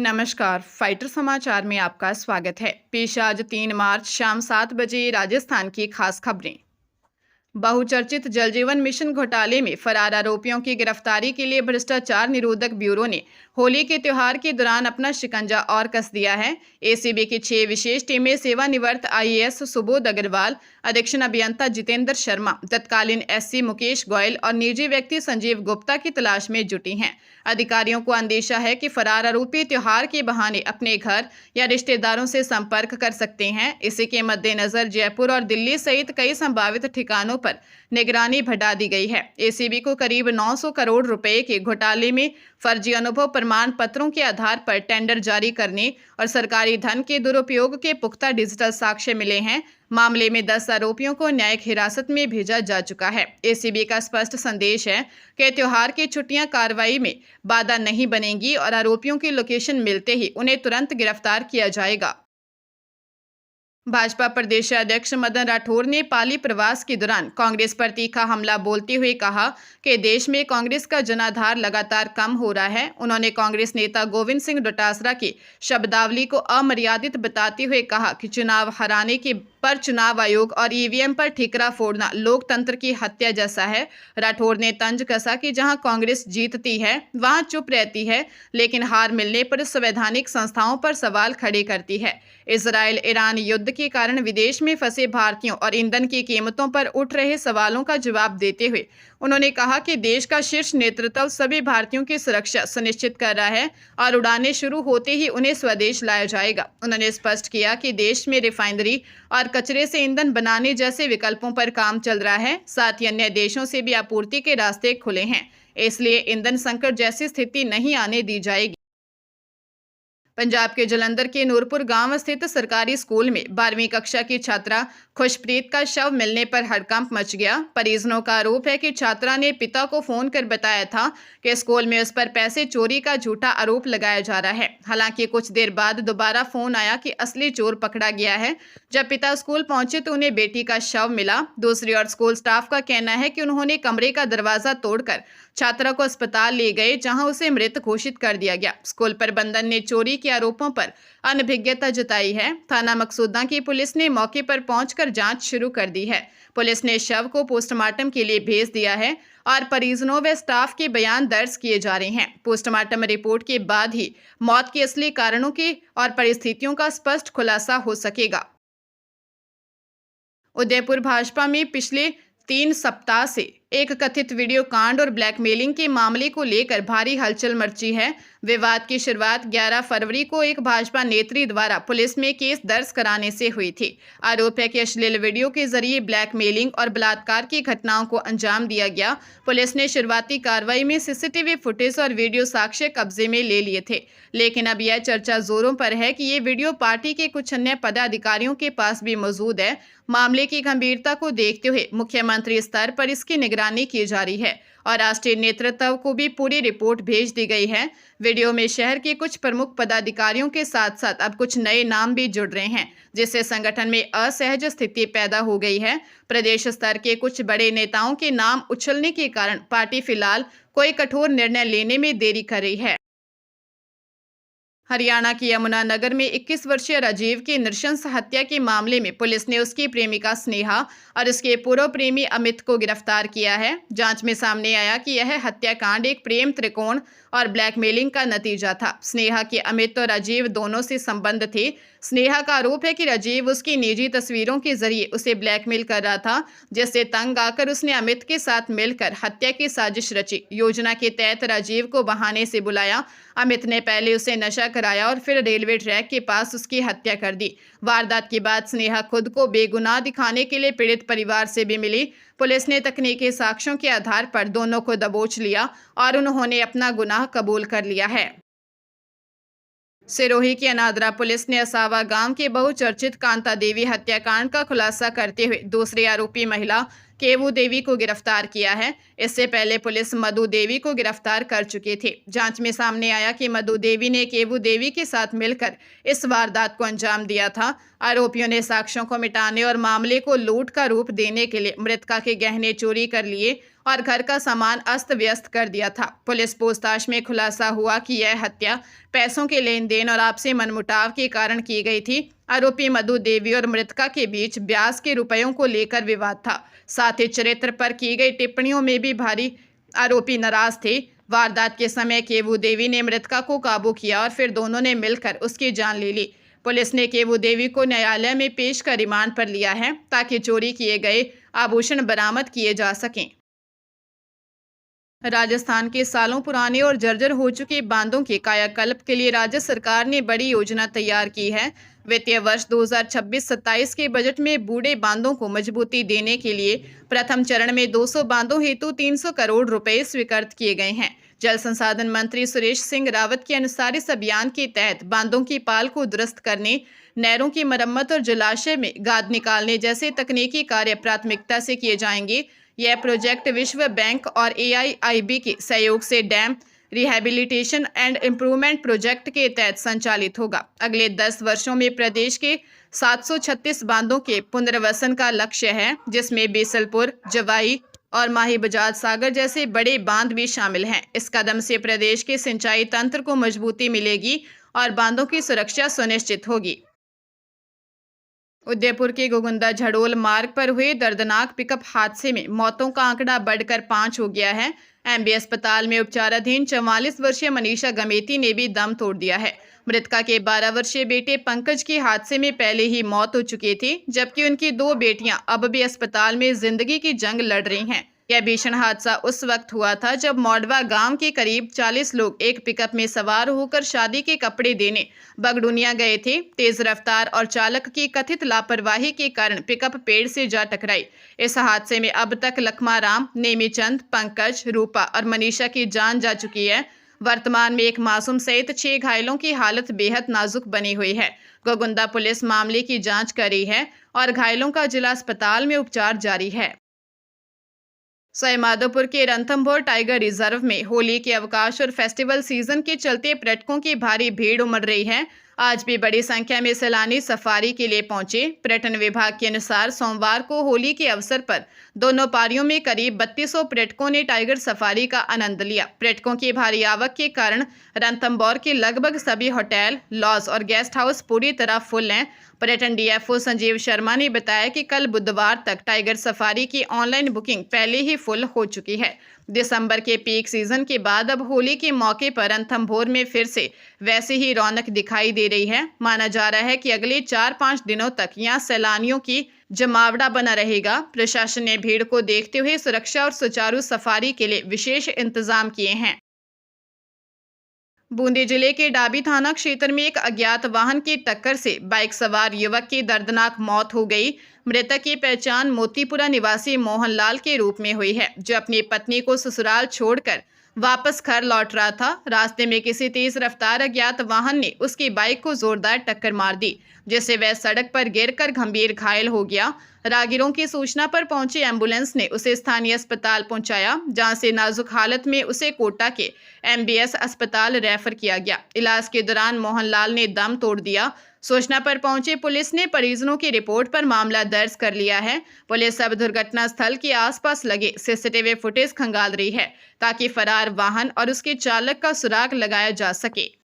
नमस्कार। फाइटर समाचार में आपका स्वागत है। पेश आज 3 मार्च शाम 7 बजे राजस्थान की खास खबरें। बहुचर्चित जल जीवन मिशन घोटाले में फरार आरोपियों की गिरफ्तारी के लिए भ्रष्टाचार निरोधक ब्यूरो ने होली के त्योहार के दौरान अपना शिकंजा और कस दिया है। एसीबी की 6 विशेष टीमें सेवानिवृत्त आईएएस सुबोध अग्रवाल, अधीक्षण अभियंता जितेंद्र शर्मा, तत्कालीन एससी मुकेश गोयल और निजी व्यक्ति संजीव गुप्ता की तलाश में जुटी हैं। अधिकारियों को अंदेशा है कि फरार आरोपी त्योहार के बहाने अपने घर या रिश्तेदारों से संपर्क कर सकते हैं। इसी के मद्देनजर जयपुर और दिल्ली सहित कई संभावित ठिकानों पर निगरानी बढ़ा दी गई है। एसीबी को करीब 900 करोड़ रुपए के घोटाले में फर्जी अनुभव प्रमाण पत्रों के आधार पर टेंडर जारी करने और सरकारी धन के दुरुपयोग के पुख्ता डिजिटल साक्ष्य मिले हैं। मामले में 10 आरोपियों को न्यायिक हिरासत में भेजा जा चुका है। एसीबी का स्पष्ट संदेश है कि त्योहार की छुट्टियां कार्रवाई में बाधा नहीं बनेंगी और आरोपियों की लोकेशन मिलते ही उन्हें तुरंत गिरफ्तार किया जाएगा। भाजपा प्रदेश अध्यक्ष मदन राठौर ने पाली प्रवास के दौरान कांग्रेस पर तीखा हमला बोलते हुए कहा कि देश में कांग्रेस का जनाधार लगातार कम हो रहा है। उन्होंने कांग्रेस नेता गोविंद सिंह डोटासरा की शब्दावली को अमर्यादित बताते हुए कहा कि चुनाव हराने के पर चुनाव आयोग और ईवीएम पर ठिकरा फोड़ना लोकतंत्र की हत्या जैसा है। राठौर ने तंज कसा कि जहां कांग्रेस जीतती है वहां चुप रहती है, लेकिन हार मिलने पर संवैधानिक संस्थाओं पर सवाल खड़े करती है। इजराइल ईरान युद्ध के कारण विदेश में फंसे भारतीयों और ईंधन की कीमतों पर उठ रहे सवालों का जवाब देते हुए उन्होंने कहा कि देश का शीर्ष नेतृत्व सभी भारतीयों की सुरक्षा सुनिश्चित कर रहा है और उड़ानें शुरू होते ही उन्हें स्वदेश लाया जाएगा। उन्होंने स्पष्ट किया कि देश में रिफाइनरी और कचरे से ईंधन बनाने जैसे विकल्पों पर काम चल रहा है। साथ ही अन्य देशों से भी आपूर्ति के रास्ते खुले हैं, इसलिए ईंधन संकट जैसी स्थिति नहीं आने दी जाएगी। पंजाब के जलंधर के नूरपुर गांव स्थित सरकारी स्कूल में 12वीं कक्षा की छात्रा खुशप्रीत का शव मिलने पर हड़कंप मच गया। परिजनों का आरोप है कि छात्रा ने पिता को फोन कर बताया था कि स्कूल में उस पर पैसे चोरी का झूठा आरोप लगाया जा रहा है। हालांकि कुछ देर बाद दोबारा फोन आया कि असली चोर पकड़ा गया है। जब पिता स्कूल पहुंचे तो उन्हें बेटी का शव मिला। दूसरी ओर स्कूल स्टाफ का कहना है कि उन्होंने कमरे का दरवाजा तोड़कर छात्रा को अस्पताल ले गए, जहां उसे मृत घोषित कर दिया गया। स्कूल प्रबंधन ने चोरी के आरोपों पर अनभिज्ञता जताई है। थाना मकसूदा की पुलिस ने मौके पर पहुंचकर जांच शुरू कर दी है। पुलिस ने शव को पोस्टमार्टम के लिए भेज दिया है और परिजनों व स्टाफ के बयान दर्ज किए जा रहे हैं। पोस्टमार्टम रिपोर्ट के बाद ही मौत के असली कारणों की और परिस्थितियों का स्पष्ट खुलासा हो सकेगा। उदयपुर भाजपा में पिछले 3 सप्ताह से एक कथित वीडियो कांड और ब्लैकमेलिंग के मामले को लेकर भारी हलचल मची है। विवाद की शुरुआत 11 फरवरी को एक भाजपा नेत्री द्वारा पुलिस में केस दर्ज कराने से हुई थी। आरोप है कि अश्लील वीडियो के जरिए ब्लैकमेलिंग और बलात्कार की घटनाओं को अंजाम दिया गया। पुलिस ने शुरुआती कार्रवाई में सीसीटीवी फुटेज और वीडियो साक्ष्य कब्जे में ले लिए थे, लेकिन अब यह चर्चा जोरों पर है कि ये वीडियो पार्टी के कुछ अन्य पदाधिकारियों के पास भी मौजूद है। मामले की गंभीरता को देखते हुए मुख्यमंत्री स्तर पर इसकी निगरानी की जा रही है और राष्ट्रीय नेतृत्व को भी पूरी रिपोर्ट भेज दी गई है। वीडियो में शहर के कुछ प्रमुख पदाधिकारियों के साथ साथ अब कुछ नए नाम भी जुड़ रहे हैं, जिससे संगठन में असहज स्थिति पैदा हो गई है। प्रदेश स्तर के कुछ बड़े नेताओं के नाम उछलने के कारण पार्टी फिलहाल कोई कठोर निर्णय लेने में देरी कर रही है। हरियाणा के यमुनानगर में 21 वर्षीय राजीव की नृशंस हत्या के मामले में पुलिस ने उसकी प्रेमिका स्नेहा और उसके पूर्व प्रेमी अमित को गिरफ्तार किया है। जांच में सामने आया कि यह हत्याकांड एक प्रेम त्रिकोण और ब्लैकमेलिंग का नतीजा था। स्नेहा के अमित और राजीव दोनों से संबंध थे। स्नेहा का आरोप है कि राजीव उसकी निजी तस्वीरों के जरिए उसे ब्लैकमेल कर रहा था, जिससे तंग आकर उसने अमित के साथ मिलकर हत्या की साजिश रची। योजना के तहत राजीव को बहाने से बुलाया। अमित ने पहले उसे नशा कराया और फिर रेलवे ट्रैक के पास उसकी हत्या कर दी। वारदात के बाद स्नेहा खुद को बेगुनाह दिखाने के लिए पीड़ित परिवार से भी मिली। पुलिस ने तकनीकी साक्ष्यों के आधार पर दोनों को दबोच लिया और उन्होंने अपना गुनाह कबूल कर लिया है। सिरोही की अनादरा पुलिस ने असावा गांव के बहुचर्चित कांता देवी हत्याकांड का खुलासा करते हुए दूसरी आरोपी महिला केवू देवी को गिरफ्तार किया है। इससे पहले पुलिस मधु देवी को गिरफ्तार कर चुकी थी। जांच में सामने आया कि मधु देवी ने केवू देवी के साथ मिलकर इस वारदात को अंजाम दिया था। आरोपियों ने साक्ष्यों को मिटाने और मामले को लूट का रूप देने के लिए मृतका के गहने चोरी कर लिए और घर का सामान अस्त व्यस्त कर दिया था। पुलिस पूछताछ में खुलासा हुआ कि यह हत्या पैसों के लेन देन और आपसी मनमुटाव के कारण की गई थी। आरोपी मधु देवी और मृतका के बीच ब्याज के रुपयों को लेकर विवाद था। साथ ही चरित्र पर की गई टिप्पणियों में भी भारी आरोपी नाराज थे। वारदात के समय केवू देवी ने मृतका को काबू किया और फिर दोनों ने मिलकर उसकी जान ले ली। पुलिस ने केवू देवी को न्यायालय में पेश कर रिमांड पर लिया है ताकि चोरी किए गए आभूषण बरामद किए जा सकें। राजस्थान के सालों पुराने और जर्जर हो चुके बांधों के कायाकल्प के लिए राज्य सरकार ने बड़ी योजना तैयार की है। वित्तीय वर्ष 2026-27 के बजट में बूढ़े बांधों को मजबूती देने के लिए प्रथम चरण में 200 बांधों हेतु 300 करोड़ रुपए स्वीकृत किए गए हैं। जल संसाधन मंत्री सुरेश सिंह रावत के अनुसार इस अभियान के तहत बांधों की पाल को दुरुस्त करने, नहरों की मरम्मत और जलाशय में गाद निकालने जैसे तकनीकी कार्य प्राथमिकता से किए जाएंगे। यह प्रोजेक्ट विश्व बैंक और AIIB के सहयोग से dam rehabilitation and improvement project के तहत संचालित होगा। अगले 10 वर्षों में प्रदेश के 736 बांधों के पुनर्वसन का लक्ष्य है, जिसमें बीसलपुर, जवाई और माही बजाज सागर जैसे बड़े बांध भी शामिल हैं। इस कदम से प्रदेश के सिंचाई तंत्र को मजबूती मिलेगी और बांधों की सुरक्षा सुनिश्चित होगी। उदयपुर के गोगुंदा झड़ोल मार्ग पर हुए दर्दनाक पिकअप हादसे में मौतों का आंकड़ा बढ़कर 5 हो गया है। MB अस्पताल में उपचाराधीन 44 वर्षीय मनीषा गमेती ने भी दम तोड़ दिया है। मृतका के 12 वर्षीय बेटे पंकज की हादसे में पहले ही मौत हो चुकी थी, जबकि उनकी 2 बेटियां अब भी अस्पताल में जिंदगी की जंग लड़ रही हैं। यह भीषण हादसा उस वक्त हुआ था जब मौडवा गांव के करीब 40 लोग एक पिकअप में सवार होकर शादी के कपड़े देने बगडुनिया गए थे। तेज रफ्तार और चालक की कथित लापरवाही के कारण पिकअप पेड़ से जा टकराई। इस हादसे में अब तक लखमाराम, नेमीचंद, पंकज, रूपा और मनीषा की जान जा चुकी है। वर्तमान में एक मासूम सहित 6 घायलों की हालत बेहद नाजुक बनी हुई है। गोगुंदा पुलिस मामले की जांच कर रही है और घायलों का जिला अस्पताल में उपचार जारी है। सवाईमाधोपुर के रणथंभौर टाइगर रिजर्व में होली के अवकाश और फेस्टिवल सीजन के चलते पर्यटकों की भारी भीड़ उमड़ रही है। आज भी बड़ी संख्या में सैलानी सफारी के लिए पहुंचे। पर्यटन विभाग के अनुसार सोमवार को होली के अवसर पर दोनों पारियों में करीब 3200 पर्यटकों ने टाइगर सफारी का आनंद लिया। पर्यटकों की भारी आवक के कारण रणथंभौर के लगभग सभी होटल, लॉज और गेस्ट हाउस पूरी तरह फुल हैं। पर्यटन DFO संजीव शर्मा ने बताया कि कल बुधवार तक टाइगर सफारी की ऑनलाइन बुकिंग पहले ही फुल हो चुकी है। दिसंबर के पीक सीजन के बाद अब होली के मौके पर रणथंभौर में फिर से वैसे ही रौनक दिखाई दे रही है। माना जा रहा है कि अगले 4-5 दिनों तक यहां सैलानियों की जमावड़ा बना रहेगा। प्रशासन ने भीड़ को देखते हुए सुरक्षा और सुचारू सफारी के लिए विशेष इंतजाम किए हैं। बूंदी जिले के डाबी थाना क्षेत्र में एक अज्ञात वाहन की टक्कर से बाइक सवार युवक की दर्दनाक मौत हो गई। मृतक की पहचान मोतीपुरा निवासी मोहनलाल के रूप में हुई है, जो अपनी पत्नी को ससुराल छोड़कर वापस घर लौट रहा था। रास्ते में किसी तेज रफ्तार अज्ञात वाहन ने उसकी बाइक को जोरदार टक्कर मार दी, जिससे वह सड़क पर गिरकर गंभीर घायल हो गया। राहगीरों की सूचना पर पहुंची एम्बुलेंस ने उसे स्थानीय अस्पताल पहुंचाया, जहां से नाजुक हालत में उसे कोटा के MBS अस्पताल रेफर किया गया। इलाज के दौरान मोहनलाल ने दम तोड़ दिया। सूचना पर पहुंची पुलिस ने परिजनों की रिपोर्ट पर मामला दर्ज कर लिया है। पुलिस अब दुर्घटना स्थल के आसपास लगे CCTV फुटेज खंगाल रही है, ताकि फरार वाहन और उसके चालक का सुराग लगाया जा सके।